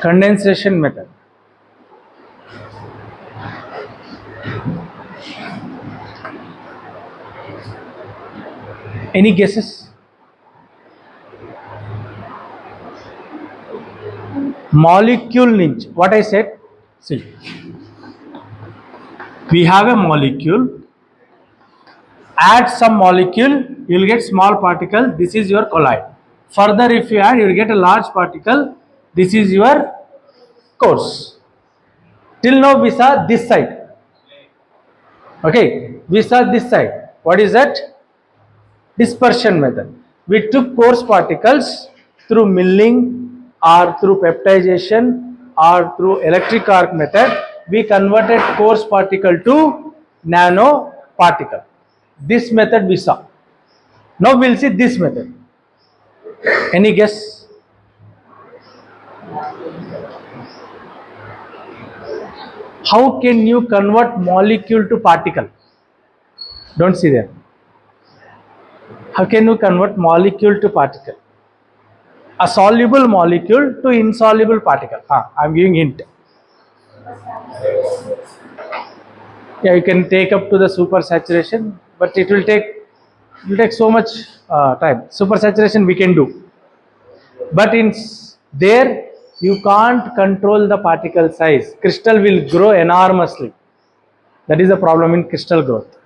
condensation method. Any guesses? Molecule ninch. What I said? See, we have a molecule. Add some molecule, you will get small particle. This is your colloid. Further, if you add, you will get a large particle. This is your course. Till now, we saw this side. Okay, we saw this side. What is that? Dispersion method. We took coarse particles through milling or through peptidization or through electric arc method. We converted coarse particle to nano particle. This method we saw. Now we will see this method. Any guess? How can you convert molecule to particle? Don't see there. How can you convert molecule to particle? A soluble molecule to insoluble particle. I am giving hint. Yeah, you can take up to the supersaturation, but it will take so much time. Supersaturation we can do, but in there you can't control the particle size. Crystal will grow enormously. That is the problem in crystal growth.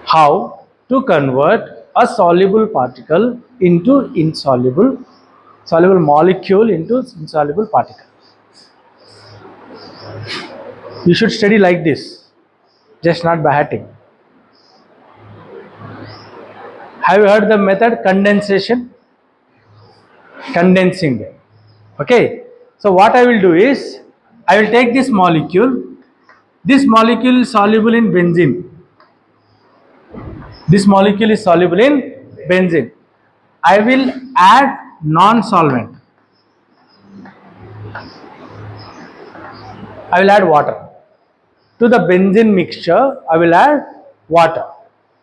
How to convert a soluble particle into soluble molecule into insoluble particle. You should study like this, just not by hatting. Have you heard the method condensation? Condensing them. Okay. So what I will do is, I will take this molecule. This molecule is soluble in benzene. This molecule is soluble in benzene. I will add non-solvent. I will add water. To the benzene mixture, I will add water.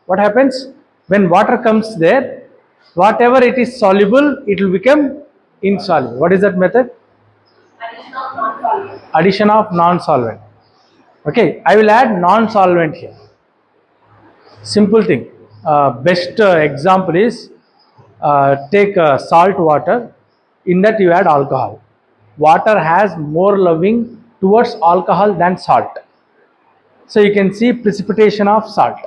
What happens? When water comes there, whatever it is soluble, it will become insoluble. What is that method? Addition of non-solvent. Okay, I will add non-solvent here. Simple thing. Best example is take salt water. In that you add alcohol. Water has more loving towards alcohol than salt. So you can see precipitation of salt.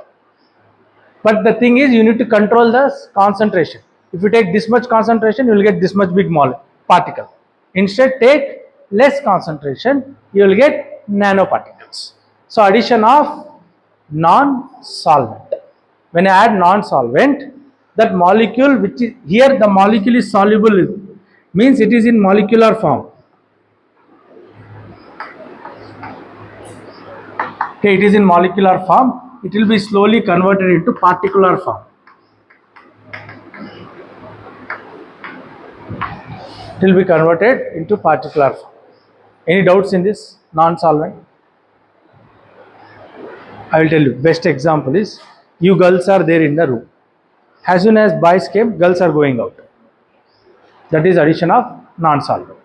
But the thing is, you need to control the concentration. If you take this much concentration, you will get this much big particle. Instead, take less concentration, you will get nanoparticles. So addition of non-solvent. When I add non-solvent, that molecule, which is here the molecule is soluble, means it is in molecular form. Okay, it is in molecular form. It will be slowly converted into particular form. It will be converted into particular form. Any doubts in this non-solvent? I will tell you. Best example is, you girls are there in the room. As soon as boys came, girls are going out. That is addition of non-solvent.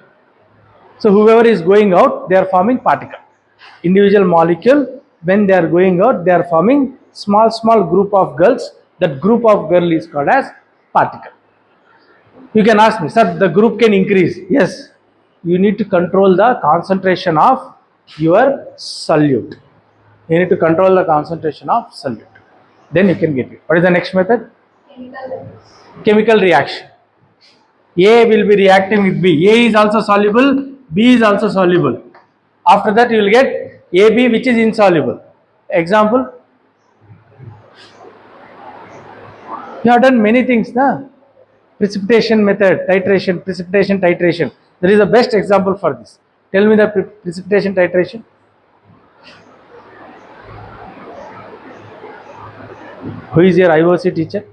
So whoever is going out, they are forming particle. Individual molecule, when they are going out, they are forming small group of girls. That group of girl is called as particle. You can ask me, sir, the group can increase. Yes, you need to control the concentration of your solute. You need to control the concentration of solute. Then you can get it. What is the next method? Chemical reaction. A will be reacting with B. A is also soluble, B is also soluble. After that you will get AB, which is insoluble. Example? You have done many things, na? Precipitation method, titration, precipitation titration. There is the best example for this. Tell me the precipitation titration. Who is your IOC teacher?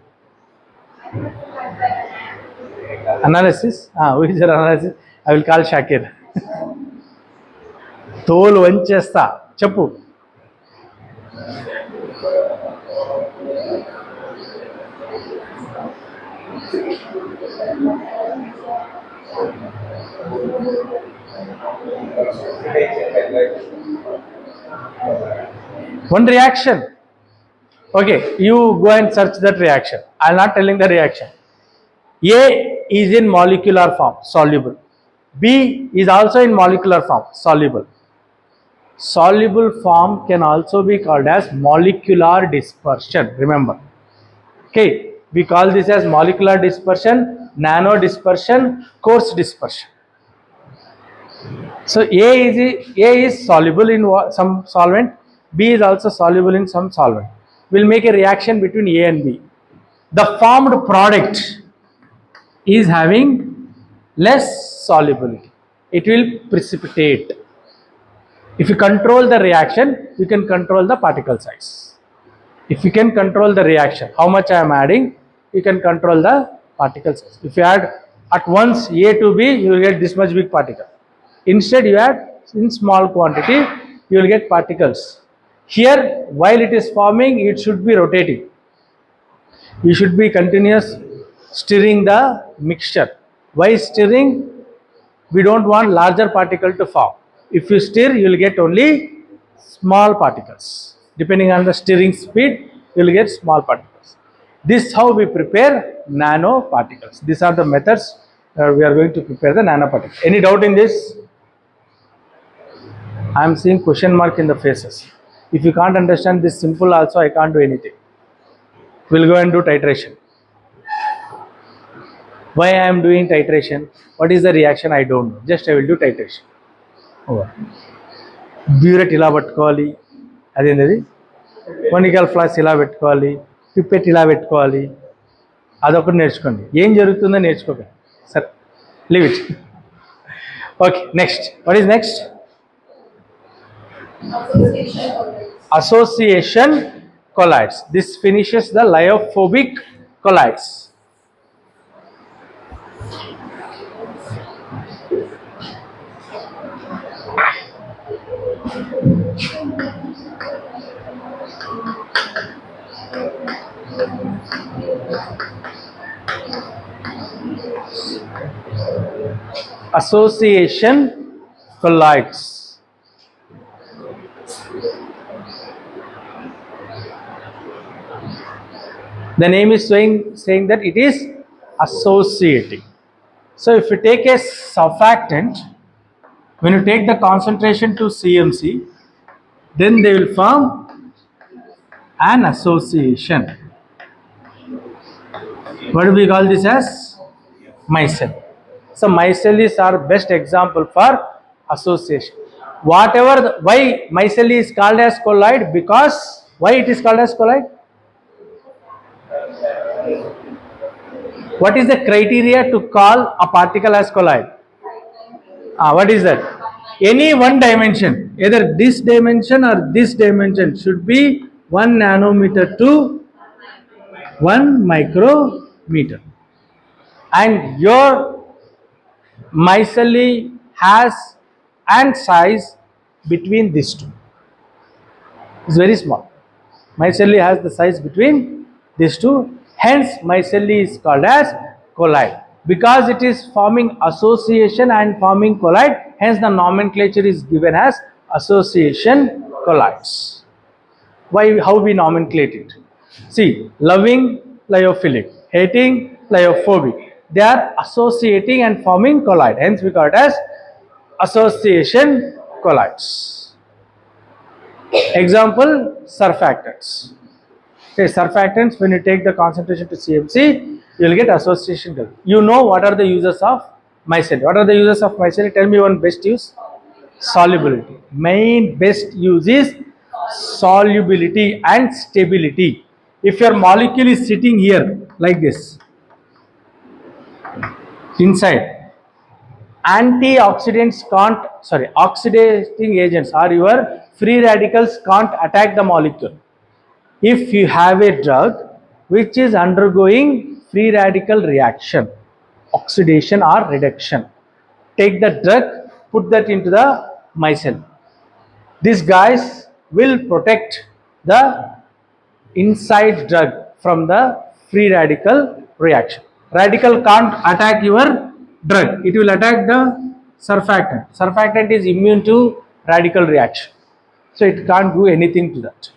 Analysis? Who is your analysis? I will call Shakir. తోలు వంచేస్తా చెప్పు. One reaction. Okay, you go and search that reaction. I am not telling the reaction. A is in molecular form, soluble. B is also in molecular form, soluble. Soluble form can also be called as molecular dispersion. Remember. Okay, we call this as molecular dispersion, nano dispersion, coarse dispersion. So A is soluble in some solvent, B is also soluble in some solvent. We'll make a reaction between A and B. The formed product is having less solubility. It will precipitate. If you control the reaction, you can control the particle size. If you can control the reaction, how much I am adding, you can control the particle size. If you add at once A to B, you will get this much big particle. Instead, you add in small quantity, you will get particles. Here, while it is forming, it should be rotating. You should be continuous stirring the mixture. Why stirring? We don't want larger particle to form. If you stir, you will get only small particles. Depending on the stirring speed, you will get small particles. This is how we prepare nanoparticles. These are the methods we are going to prepare the nanoparticles. Any doubt in this? I am seeing question mark in the faces. If you can't understand this simple also, I can't do anything. We'll go and do titration. Why I am doing titration? What is the reaction? I don't know. Just I will do titration. Over. Burette ఇలా పట్టుకోవాలి, అదేంటది conical floss ఇలా పెట్టుకోవాలి, pipette ఇలా పెట్టుకోవాలి, అదొకటి నేర్చుకోండి. ఏం జరుగుతుందో నేర్చుకోకండి. సరే, leave it. Okay, next. What is next? Association colloids. This finishes the lyophobic colloids. Association colloids. The name is saying that it is associating. So if you take a surfactant, when you take the concentration to CMC, then they will form an association. What do we call this as? Micelle. So micelles are best example for association. Why micelle is called as colloid? Because why it is called as colloid? What is the criteria to call a particle as colloid? What is that? Any one dimension, either this dimension or this dimension, should be 1 nanometer to 1 micrometer. And your micelle has an size between these two. It's very small. Micelle has the size between these two. Hence, micelle is called as colloid. Because it is forming association and forming colloid, hence the nomenclature is given as association colloids. Why? How we nomenclate it? See, loving lyophilic, hating lyophobic. They are associating and forming colloid. Hence, we call it as association colloids. Example, surfactants. Okay, surfactants, when you take the concentration to CMC, you will get association colloid. You know what are the uses of micelle. What are the uses of micelle? Tell me one best use. Solubility. Main best use is solubility and stability. If your molecule is sitting here like this, inside, oxidating agents or your free radicals can't attack the molecule. If you have a drug which is undergoing free radical reaction, oxidation or reduction, take the drug, put that into the micelle. These guys will protect the inside drug from the free radical reaction. Radical can't attack your drug. It will attack the surfactant. Surfactant is immune to radical reaction. So it can't do anything to that.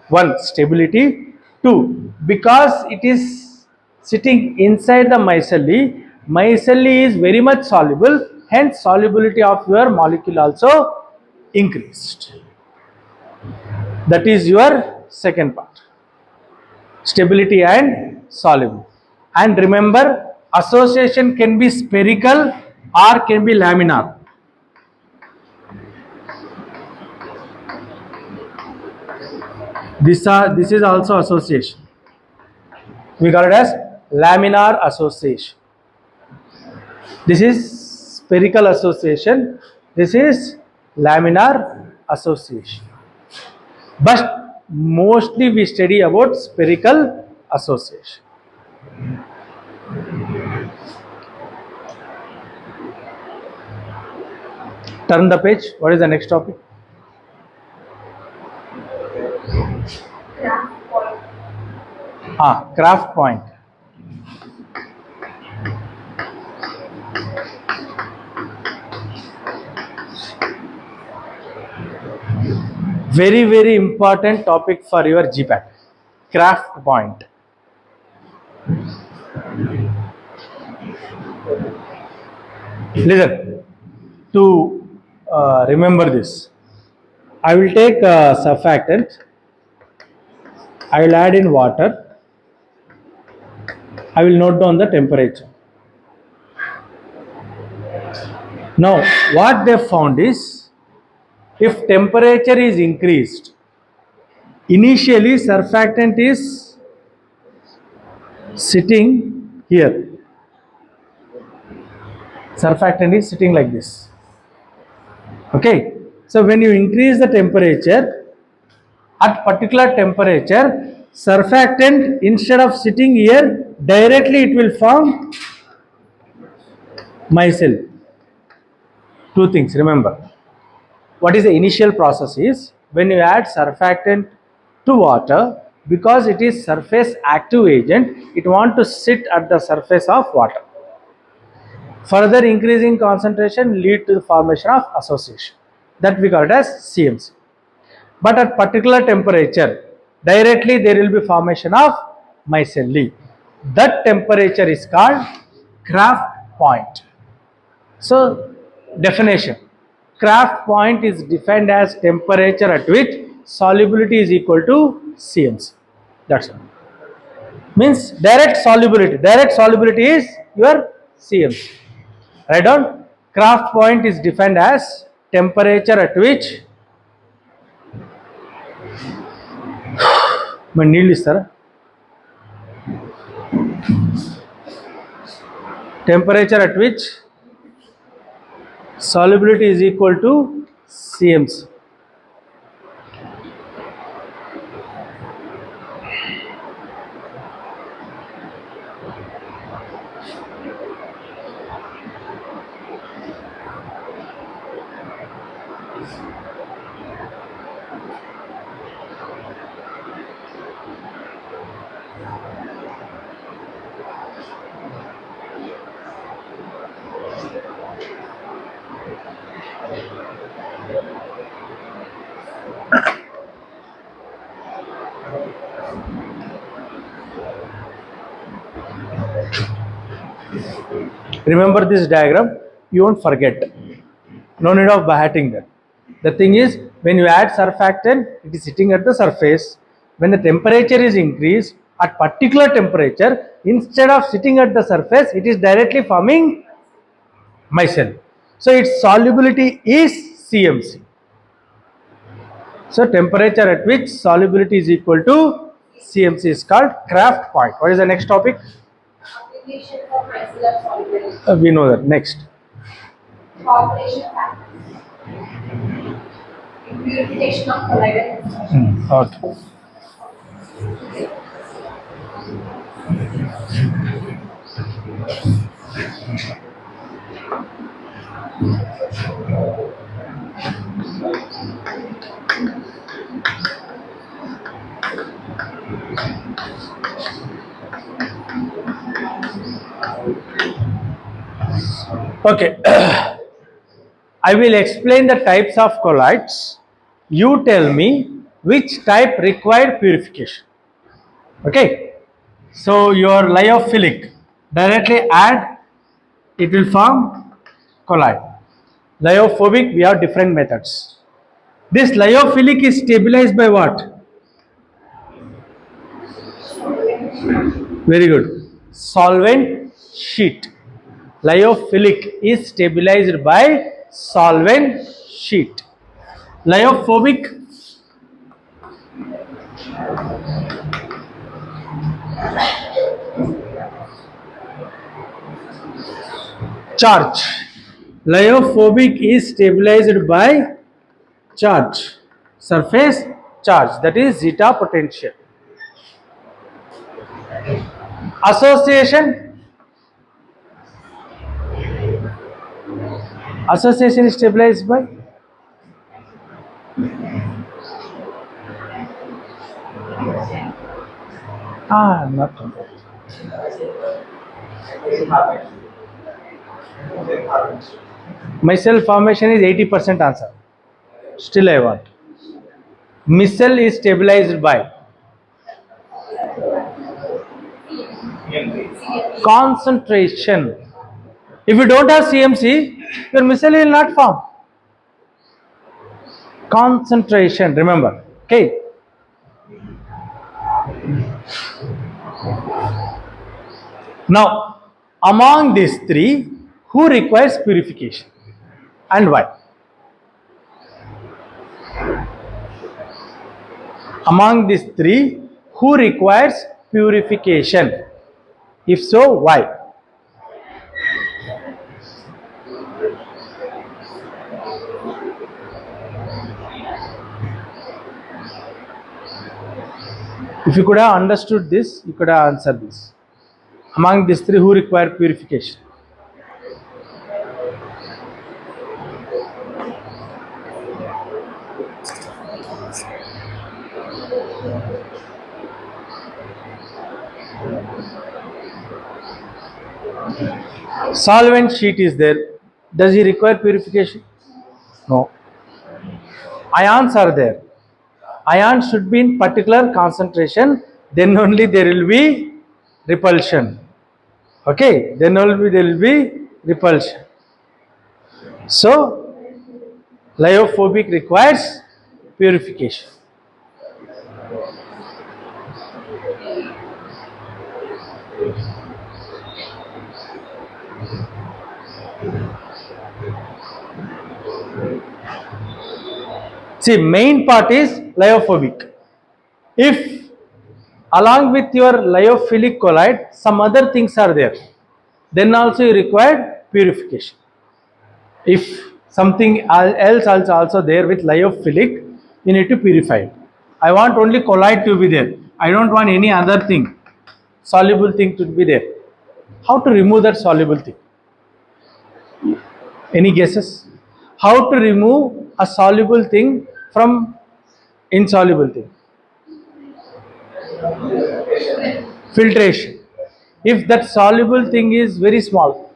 One, stability. Two, because it is sitting inside the micelle, micelle is very much soluble, hence solubility of your molecule also increased. That is your second part. Stability and soluble. And remember, association can be spherical or can be laminar. This is also association. We got it as laminar association. This is spherical association. This is laminar association. But mostly we study about spherical association. Turn the page. What is the next topic? Craft point. Very, very important topic for your GPAT. Craft point. Listen, to remember this, I will take a surfactant, I will add in water, I will note down the temperature. Now, what they found is, if temperature is increased, initially surfactant is sitting here. Surfactant is sitting like this. Okay. So when you increase the temperature, at particular temperature, surfactant instead of sitting here, directly it will form micelle. Two things, remember. What is the initial process is, when you add surfactant to water, because it is surface active agent, it wants to sit at the surface of water. Further increasing concentration lead to the formation of association. That we call it as CMC. But at particular temperature, directly there will be formation of micelle. That temperature is called Kraft point. So, definition. Kraft point is defined as temperature at which solubility is equal to CMC. That's all. Means direct solubility. Direct solubility is your CMC. Write down. Kraft point is defined as temperature at which నీళ్ళు ఇస్తారా temperature at which solubility is equal to CMC. Remember this diagram, you won't forget. No need of behatting that. The thing is, when you add surfactant, it is sitting at the surface. When the temperature is increased, at particular temperature, instead of sitting at the surface, it is directly forming micelle. So its solubility is CMC. So temperature at which solubility is equal to CMC is called Kraft point. What is the next topic? Application of micellar solubility. We know that. Next. Formulation factors. Purification of colloids. Okay. Okay. I will explain the types of colloids. You tell me which type required purification. Okay. So your lyophilic, directly add, it will form colloid. Lyophobic, we have different methods. This lyophilic is stabilized by what? Very good. Solvent sheet. Lyophilic is stabilized by solvent sheet. Lyophobic, charge. Lyophobic is stabilized by charge. Surface charge, that is zeta potential. Association. Association is stabilized by not. Micelle formation is 80% answer. Still I want. Micelle is stabilized by concentration. If you don't have CMC, your micelle will not form. Concentration, remember. Okay. Now, among these three, who requires purification and why? Among these three, who requires purification? If so, why? If you could have understood this, you could have answered this. Among these three, who require purification? Solvent sheet is there. Does he require purification? No. Ions are there. Ions should be in particular concentration, then only there will be repulsion. Okay, then only there will be repulsion. So, lyophobic requires purification. See, main part is lyophobic. If along with your lyophilic colloid, some other things are there, then also you require purification. If something else also there with lyophilic, you need to purify it. I want only colloid to be there. I don't want any other thing, soluble thing to be there. How to remove that soluble thing? Any guesses? How to remove a soluble thing from insoluble thing? Filtration. If that soluble thing is very small,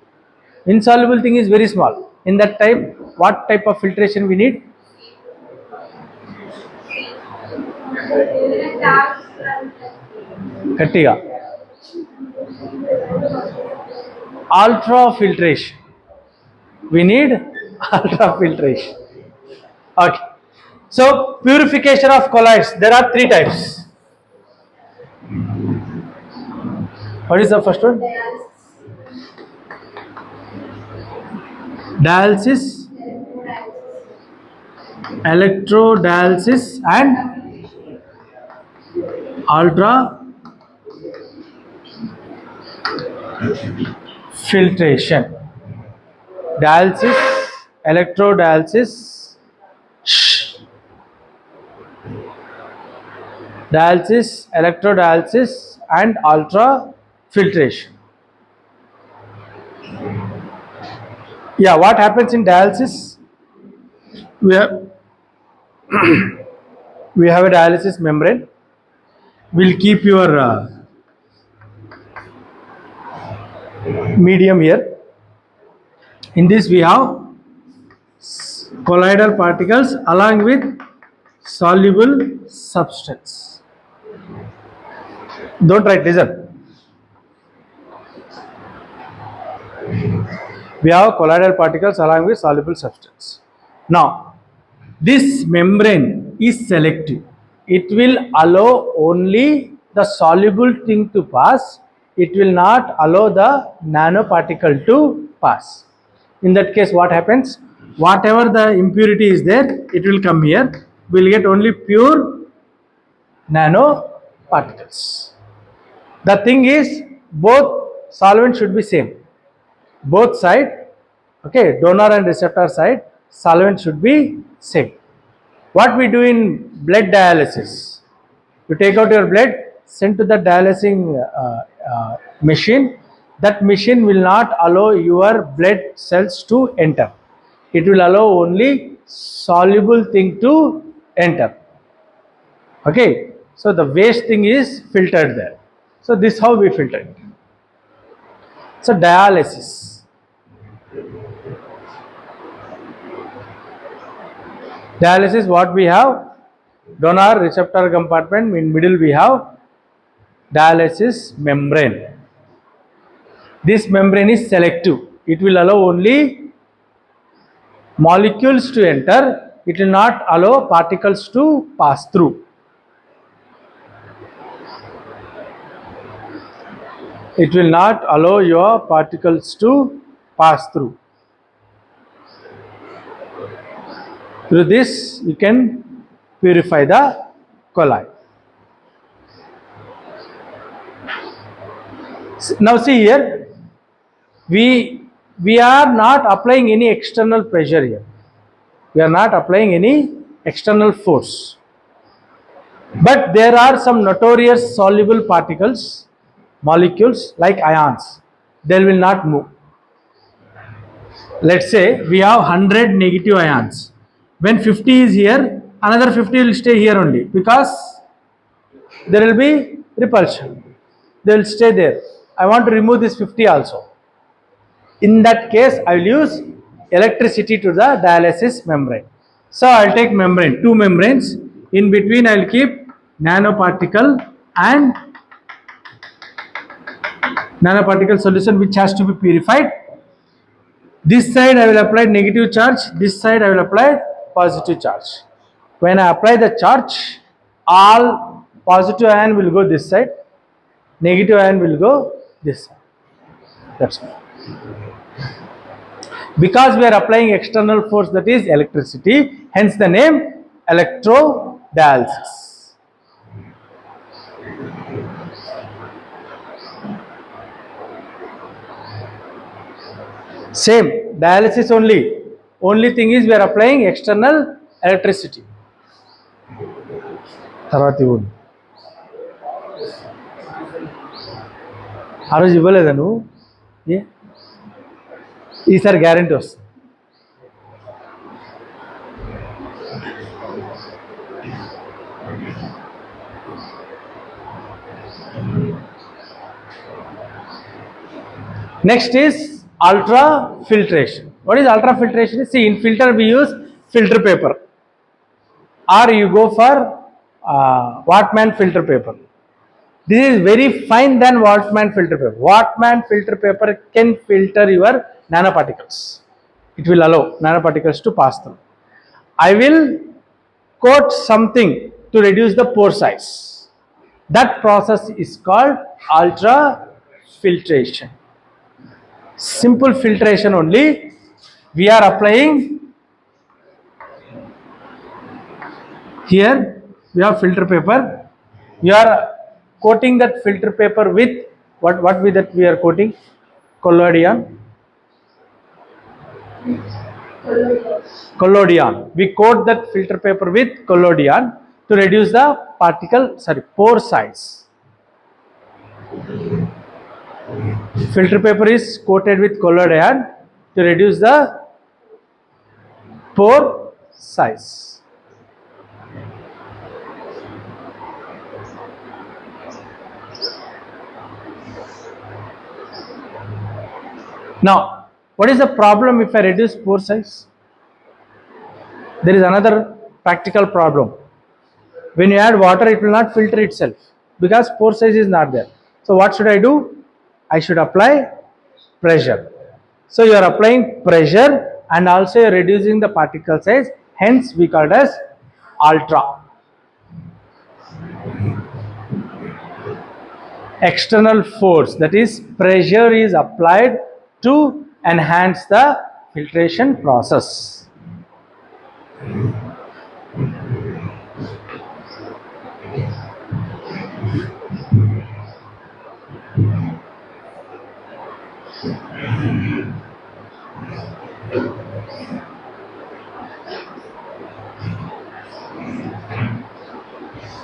insoluble thing is very small, in that type, what type of filtration we need? Kattiga. Ultrafiltration. We need ultrafiltration. Okay. So, purification of colloids, there are three types. What is the first one? Dialysis, electrodialysis, and ultra filtration. Dialysis, electrodialysis, dialysis, electrodialysis, and ultra filtration. Yeah, what happens in dialysis? We have we have a dialysis membrane. We'll keep your medium here. In this we have colloidal particles along with soluble substance. Don't write, listen. We have colloidal particles along with soluble substance. Now, this membrane is selective. It will allow only the soluble thing to pass. It will not allow the nanoparticle to pass. In that case, what happens? Whatever the impurity is there, it will come here. We will get only pure nanoparticles. The thing is, both solvent should be same. Both side, okay, donor and receptor side, solvent should be same. What we do in blood dialysis? You take out your blood, send to the dialysing machine. That machine will not allow your blood cells to enter. It will allow only soluble thing to enter. Okay, so the waste thing is filtered there. So this how we filter it. So dialysis. Dialysis, what we have? Donor receptor compartment. In middle we have dialysis membrane. This membrane is selective. It will allow only molecules to enter. It will not allow particles to pass through. It will not allow your particles to pass through. Through this, you can purify the colloid. Now see here, we are not applying any external pressure here. We are not applying any external force. But there are some notorious soluble particles, molecules like ions. They will not move. Let's say we have 100 negative ions. When 50 is here, another 50 will stay here only because there will be repulsion. They will stay there. I want to remove this 50 also. In that case, I will use electricity to the dialysis membrane. So I will take membrane, two membranes. In between, I will keep nanoparticle and nanoparticle solution which has to be purified. This side I will apply negative charge, this side I will apply positive charge. When I apply the charge, all positive ion will go this side, negative ion will go this side. That's all. Because we are applying external force, that is electricity, hence the name electrodialysis. Same dialysis only. Only thing is we are applying external electricity. తర్వాత ఇవ్వండి ఆ రోజు ఇవ్వలేదా నువ్వు ఏ ఈసారి guarantee వస్తుంది. Next is ultrafiltration. What is ultrafiltration? See, in filter we use filter paper, or you go for Wattman filter paper. This is very fine than Wattman filter paper. Wattman filter paper can filter your nanoparticles. It will allow nanoparticles to pass through. I will coat something to reduce the pore size. That process is called ultrafiltration. Simple filtration only. We are applying here, we have filter paper. We are coating that filter paper with what with that we are coating? Collodion. Collodion. We coat that filter paper with collodion to reduce the pore size. Filter paper is coated with collodion to reduce the pore size. Now, what is the problem if I reduce pore size? There is another practical problem. When you add water, it will not filter itself because pore size is not there. So what should I do? I should apply pressure. So you are applying pressure and also you are reducing the particle size. Hence we call it as ultra. External force, that is pressure, is applied to enhance the filtration process.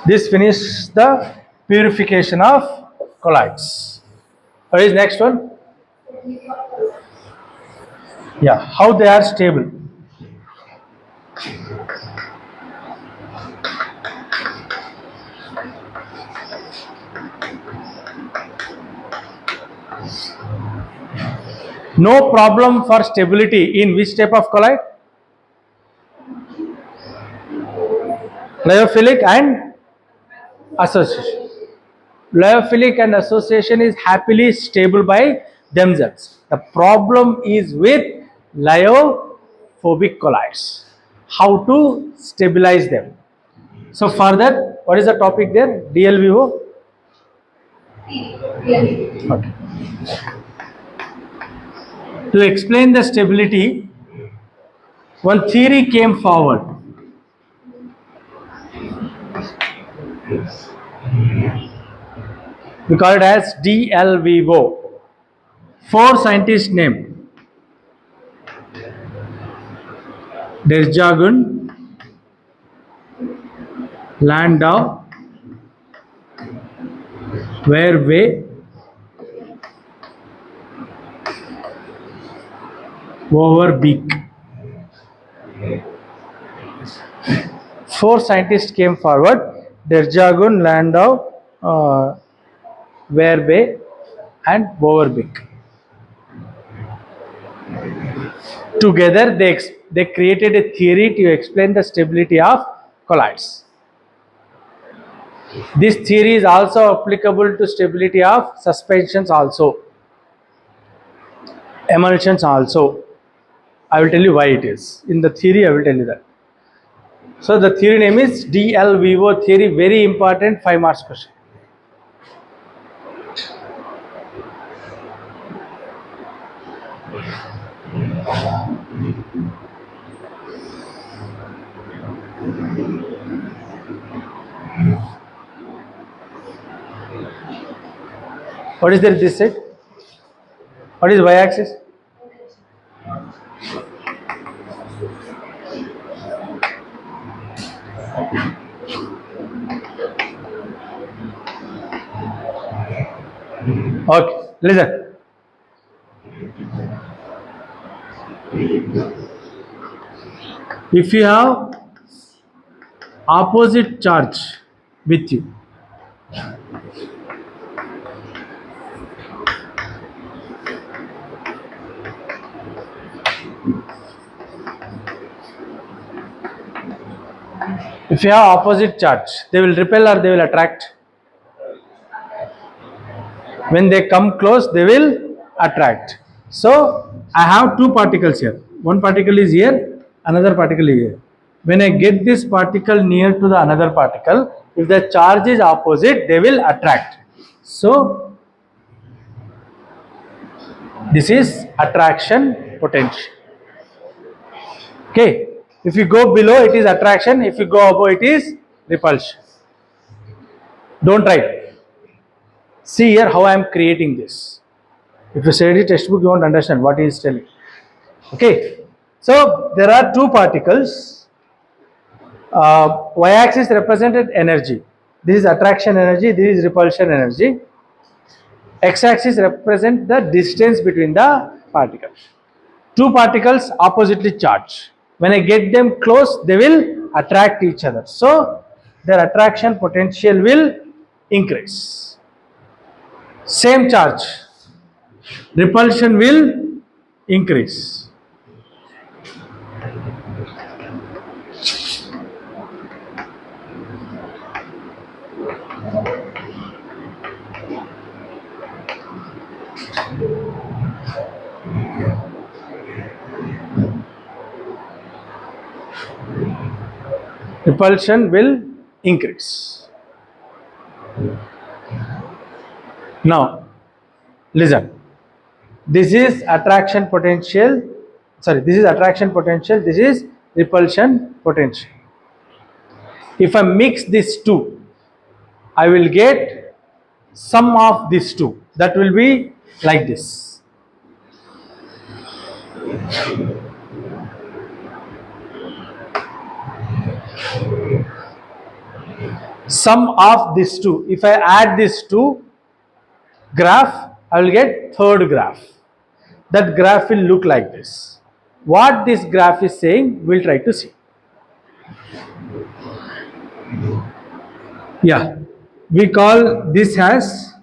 This finishes the purification of colloids. What is next one? Yeah, how they are stable. No problem for stability in which type of colloid? Lyophilic and association. Lyophilic and association is happily stable by themselves. The problem is with lyophobic colloids. How to stabilize them? So for that, what is the topic there? DLVO? Okay. To explain the stability, one theory came forward. We call it as DLVO. Four scientists named Desjardins, Landau, Verwey, Overbeek. Four scientists came forward: Desjardins, Landau, Verwey, and Overbeek. Together, they created a theory to explain the stability of colloids. This theory is also applicable to stability of suspensions also, emulsions also. I will tell you why it is. In the theory, I will tell you that. So the theory name is DLVO theory, very important 5 marks question. What is there this side? What is y-axis? Okay, listen. If you have opposite charge with you, if you have opposite charge, they will repel or they will attract? When they come close, they will attract. So I have two particles here. One particle is here, another particle is here. When I get this particle near to the another particle, if the charge is opposite, they will attract. So this is attraction potential. Okay. If you go below, it is attraction. If you go above, it is repulsion. Don't try. See here how I am creating this. If you study the textbook, you won't understand what he is telling. Okay. So there are two particles. Y-axis represented energy. This is attraction energy. This is repulsion energy. X-axis represent the distance between the particles. Two particles oppositely charged. When I get them close, they will attract each other. So their attraction potential will increase. Same charge, repulsion will increase. Repulsion will increase. Now, listen. This is attraction potential. Sorry, this is attraction potential. This is repulsion potential. If I mix these two, I will get sum of these two. That will be like this. Sum of these two. If I add these two graph, I will get third graph. That graph will look like this. What this graph is saying, we'll try to see. Yeah, we call this as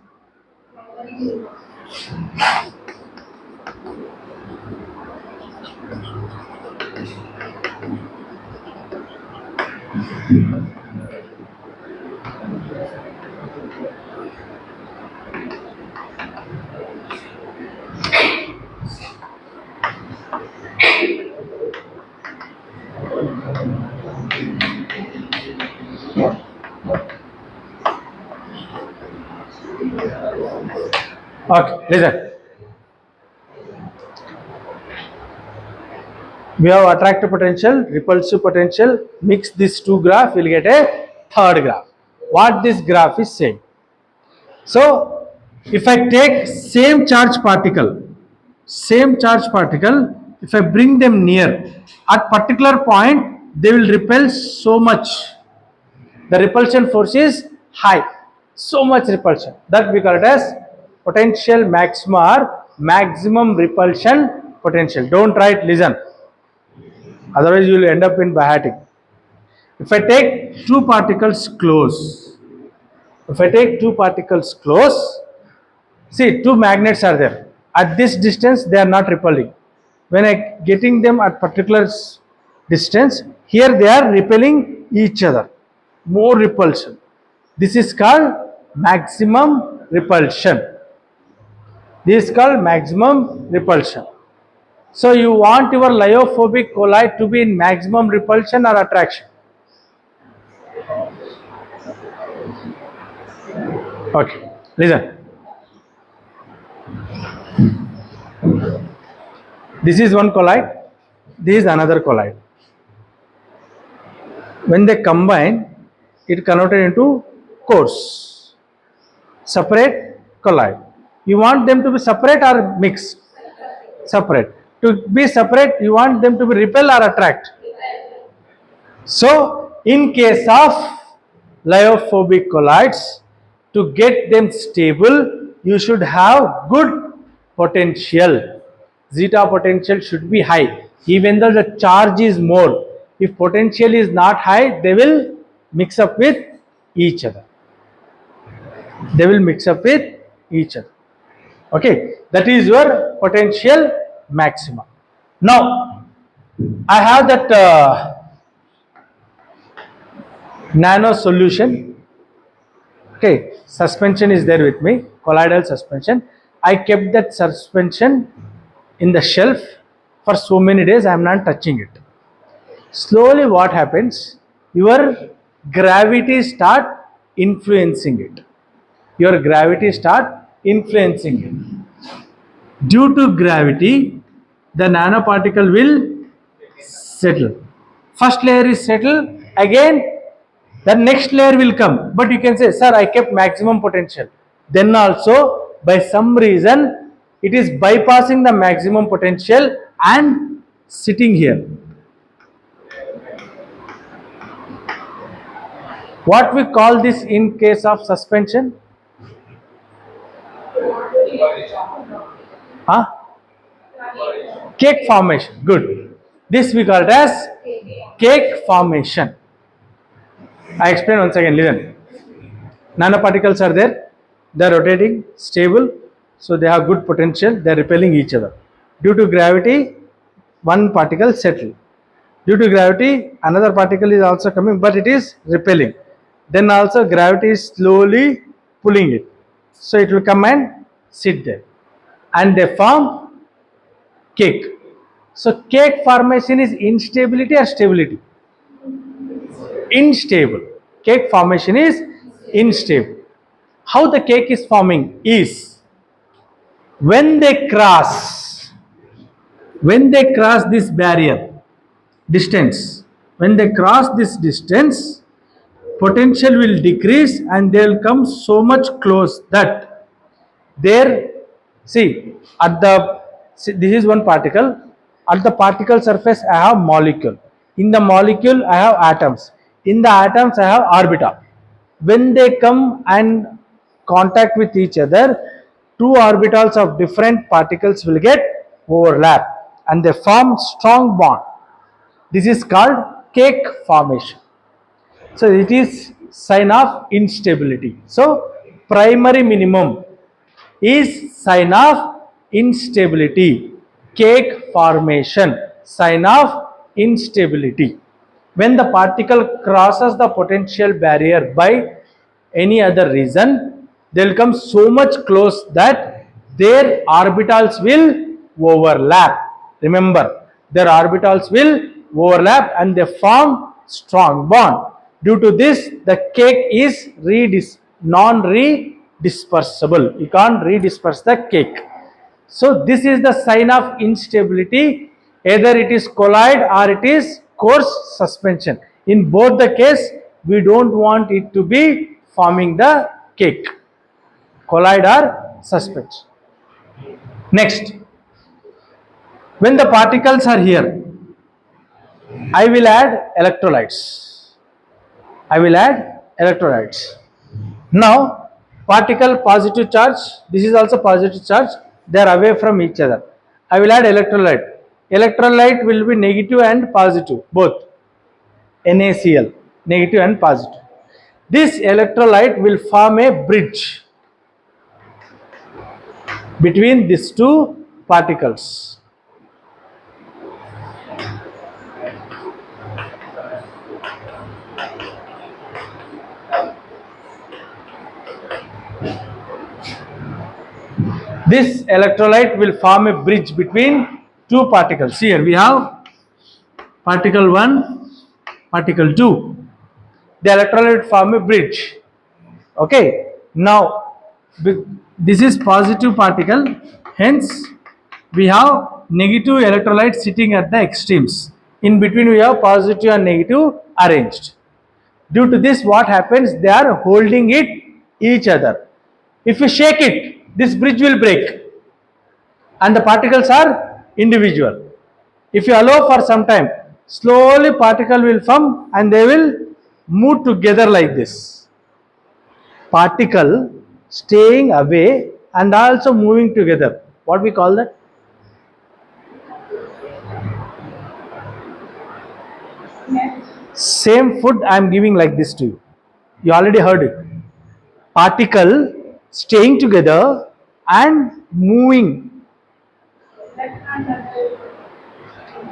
okay, listen. We have attractive potential, repulsive potential, mix these two graph, we'll get a third graph. What this graph is saying. So, if I take same charge particle, if I bring them near, at particular point, they will repel so much. The repulsion force is high, so much repulsion. That we call it as potential maxima or maximum repulsion potential. Don't write, listen. Otherwise, you will end up in beheading. If I take two particles close, see, two magnets are there. At this distance, they are not repelling. When I getting them at particular distance, here they are repelling each other. More repulsion. This is called maximum repulsion. This is called maximum repulsion. So you want your lyophobic colloid to be in maximum repulsion or attraction? Okay, listen. This is one colloid, this is another colloid. When they combine, it converted into cores. Separate colloid. You want them to be separate or mixed? Separate. To be separate, you want them to be repel or attract? So, in case of lyophobic colloids, to get them stable, you should have good potential. Zeta potential should be high, even though the charge is more. If potential is not high, they will mix up with each other. Okay, that is your potential maxima. Now, I have that nano solution. Okay, suspension is there with me, colloidal suspension. I kept that suspension in the shelf for so many days. I am not touching it. Slowly what happens? Your gravity start influencing it. Due to gravity, the nanoparticle will settle. First layer is settled, again the next layer will come. But you can say, sir, I kept maximum potential. Then also, by some reason, it is bypassing the maximum potential and sitting here. What we call this in case of suspension? Huh? Cake formation. Good. This we call it as cake formation. I explain once again. Listen. Nanoparticles are there. They are rotating, stable. So they have good potential. They are repelling each other. Due to gravity, one particle settle. Due to gravity, another particle is also coming, but it is repelling. Then also gravity is slowly pulling it. So it will come and sit there. And they form cake. So cake formation is instability or stability? Unstable. Cake formation is unstable. How the cake is forming is when they cross this barrier distance, when they cross this distance, potential will decrease and they will come so much close that there, see, at the, see, this is one particle. At the particle surface I have molecule. In the molecule I have atoms. In the atoms I have orbital. When they come and contact with each other, two orbitals of different particles will get overlap and they form strong bond. This is called cake formation. So it is sign of instability. So primary minimum is sign of instability. Cake formation, sign of instability. When the particle crosses the potential barrier by any other reason, they will come so much close that their orbitals will overlap. Remember, their orbitals will overlap and they form strong bond. Due to this, the cake is non-redispersible. You can't redisperse the cake. So this is the sign of instability. Either it is colloid or it is coarse suspension. In both the case, we don't want it to be forming the cake. Colloid or suspension. Next, when the particles are here, I will add electrolytes. I will add electrolytes. Now, particle positive charge, this is also positive charge, they are away from each other. I will add electrolyte. Electrolyte will be negative and positive, both. NaCl, negative and positive. This electrolyte will form a bridge between these two particles. This electrolyte will form a bridge between two particles. Here we have particle 1, particle 2. The electrolyte form a bridge. Okay. Now, this is positive particle. Hence, we have negative electrolyte sitting at the extremes. In between, we have positive and negative arranged. Due to this, what happens? They are holding it each other. If you shake it, this bridge will break and the particles are individual. If you allow for some time, slowly particle will form and they will move together like this. Particle staying away and also moving together. What we call that? Same food I am giving like this to you. You already heard it. Particle staying together and moving.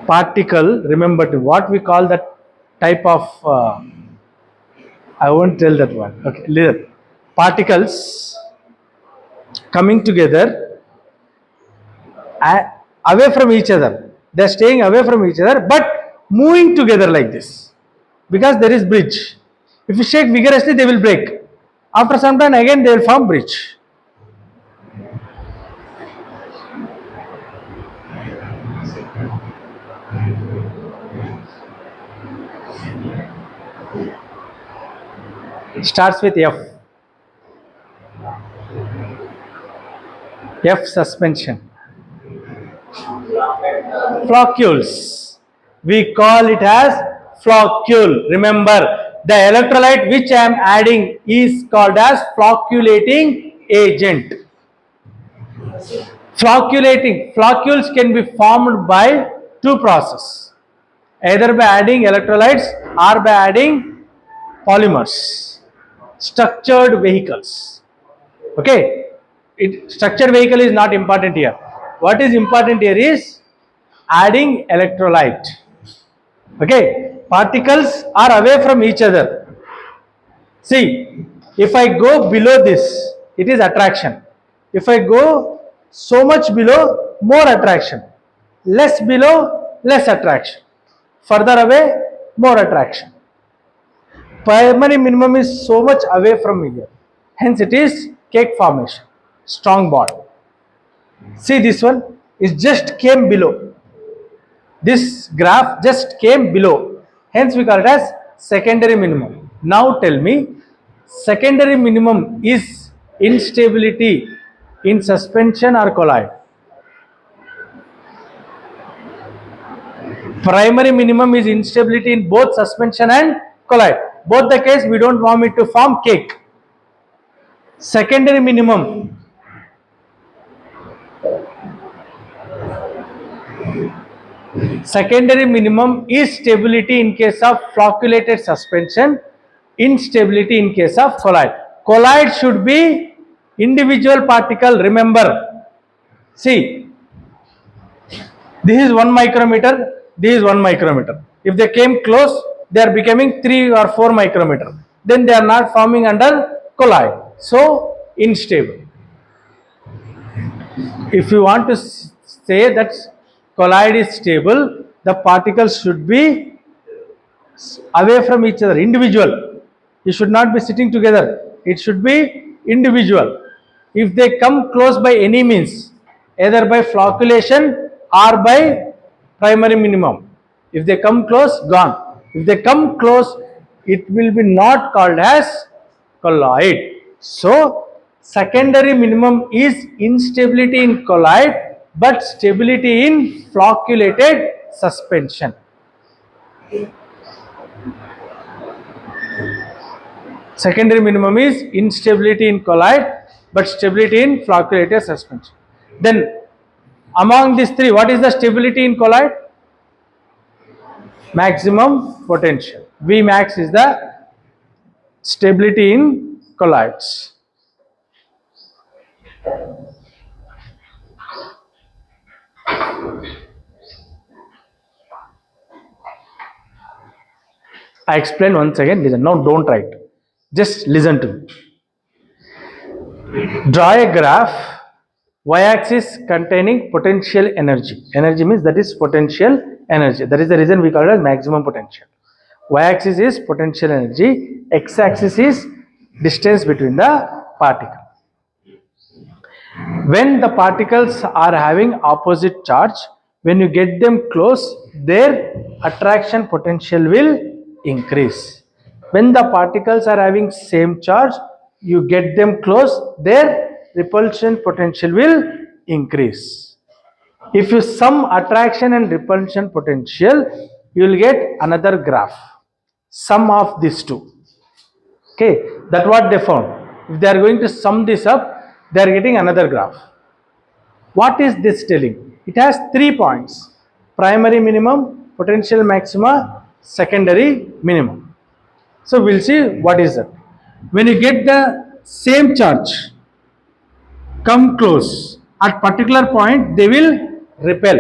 Particle, remember to what we call that type of, I won't tell that one. Okay, listen. Particles coming together away from each other. They are staying away from each other but moving together like this because there is bridge. If you shake vigorously, they will break. After some time again they will form bridge. It starts with F. F suspension. Floccules. We call it as floccule. Remember, the electrolyte which I am adding is called as flocculating agent. Floccules can be formed by two processes, either by adding electrolytes or by adding polymers, structured vehicles. Okay, structured vehicle is not important here. what is important here is adding electrolyte. Okay, particles are away from each other. See, if I go below this, it is attraction. If I go so much below, more attraction. Less below, less attraction. Further away, more attraction. Primary minimum is so much away from here. Hence it is cake formation, strong bond. See, this one is just came below. This graph just came below. Hence we call it as secondary minimum. Now tell me, secondary minimum is instability in suspension or colloid? Primary minimum is instability in both suspension and colloid. Both the case we don't want it to form cake. Secondary minimum, secondary minimum is stability in case of flocculated suspension, instability in case of colloid. Colloid should be individual particle, remember. See, this is 1 micrometer, this is 1 micrometer. If they came close, they are becoming 3 or 4 micrometer. Then they are not forming under colloid. So, unstable. If you want to say that colloid is stable, the particles should be away from each other, individual. You should not be sitting together. It should be individual. If they come close by any means, either by flocculation or by primary minimum. If they come close, gone. If they come close, it will be not called as colloid. So, secondary minimum is instability in colloid but stability in flocculated suspension. Secondary minimum is instability in colloid but stability in flocculated suspension. Then among these three, what is the stability in colloid? Maximum potential. Vmax is the stability in colloids. I explain once again, listen. Now don't write. Just listen to me. Draw a graph, y-axis containing potential energy. Energy means that is potential energy. That is the reason we call it as maximum potential. Y-axis is potential energy, x-axis is distance between the particle. When the particles are having opposite charge, when you get them close, their attraction potential will increase. When the particles are having same charge, you get them close, their repulsion potential will increase. If you sum attraction and repulsion potential, you will get another graph. Sum of these two. Okay, that's what they found. If they are going to sum this up, they are getting another graph. What is this telling? It has 3 points: primary minimum, potential maxima, secondary minimum. So we'll see what is that. When you get the same charge, come close, at particular point they will repel.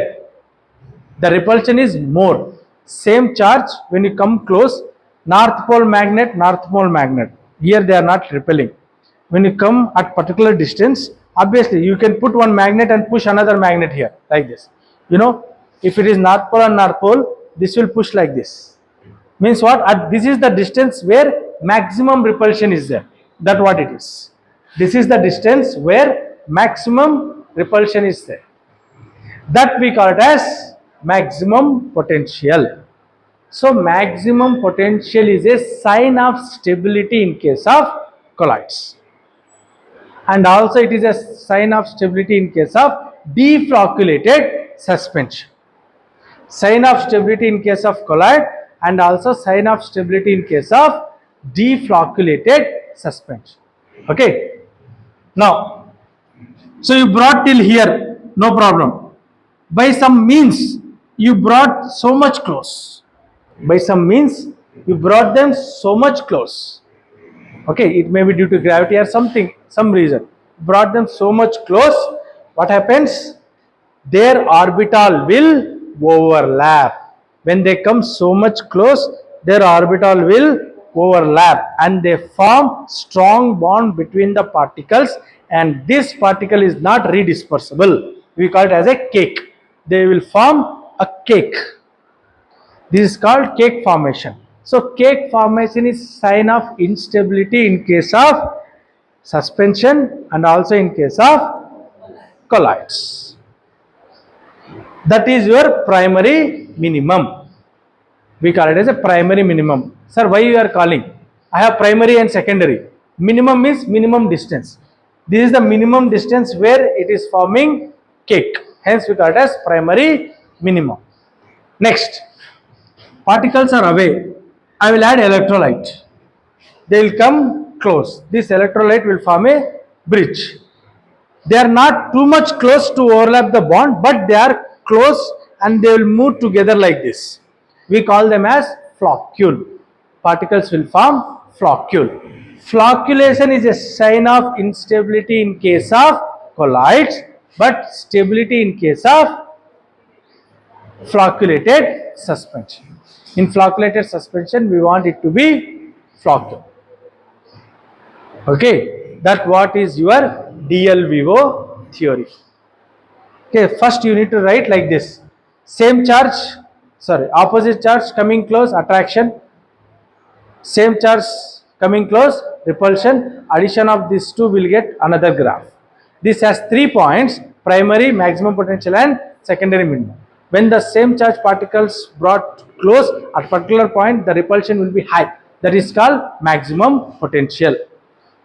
The repulsion is more. Same charge, when you come close, north pole magnet, north pole magnet. Here they are not repelling. When you come at particular distance, obviously you can put one magnet and push another magnet here, like this. You know, if it is north pole and north pole, this will push like this. Means what? This is the distance where maximum repulsion is there. That's what it is. This is the distance where maximum repulsion is there. That we call it as maximum potential. So maximum potential is a sign of stability in case of colloids. And also it is a sign of stability in case of deflocculated suspension. Sign of stability in case of colloid and also sign of stability in case of deflocculated suspension. Okay. Now, so you brought till here, no problem. By some means, you brought so much close. By some means, you brought them so much close. Okay, it may be due to gravity or something, some reason. Brought them so much close. What happens? their orbital will overlap. When they come so much close, their orbital will overlap and they form strong bond between the particles, and this particle is not redispersible. We call it as a cake. They will form a cake. This is called cake formation. So cake formation is sign of instability in case of suspension and also in case of colloids. That is your primary minimum. We call it as a primary minimum. Sir, why you are calling? I have primary and secondary. Minimum is minimum distance. This is the minimum distance where it is forming cake. Hence we call it as primary minimum. Next, particles are away. I will add electrolyte. They will come close. This electrolyte will form a bridge. They are not too much close to overlap the bond, but they are close and they will move together like this. We call them as floccule. Particles will form floccule. Flocculation is a sign of instability in case of colloids, but stability in case of flocculated suspension. In flocculated suspension, we want it to be floccule. Okay, that what is your DLVO theory. Okay, first you need to write like this. Same charge, sorry, opposite charge coming close, attraction. Same charge coming close, repulsion. Addition of these two will get another graph. This has 3 points, primary, maximum potential and secondary minimum. When the same charge particles brought close at particular point, the repulsion will be high. That is called maximum potential.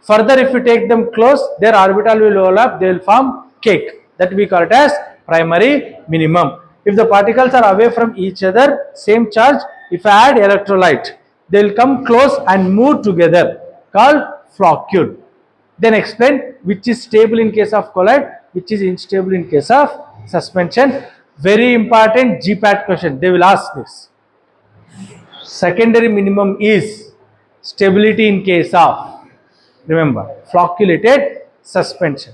Further, if you take them close, their orbital will overlap, they will form cake. That we call it as primary minimum. If the particles are away from each other, same charge, if I add electrolyte, they will come close and move together, called floccule. Then explain which is stable in case of colloid, which is unstable in case of suspension. Very important GPAT question, they will ask this. Secondary minimum is stability in case of, remember, flocculated suspension.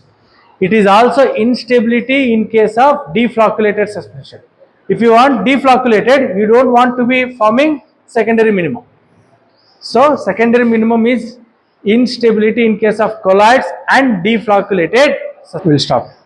It is also instability in case of deflocculated suspension. If you want deflocculated, you don't want to be forming secondary minimum. So secondary minimum is instability in case of colloids and deflocculated. So we'll stop.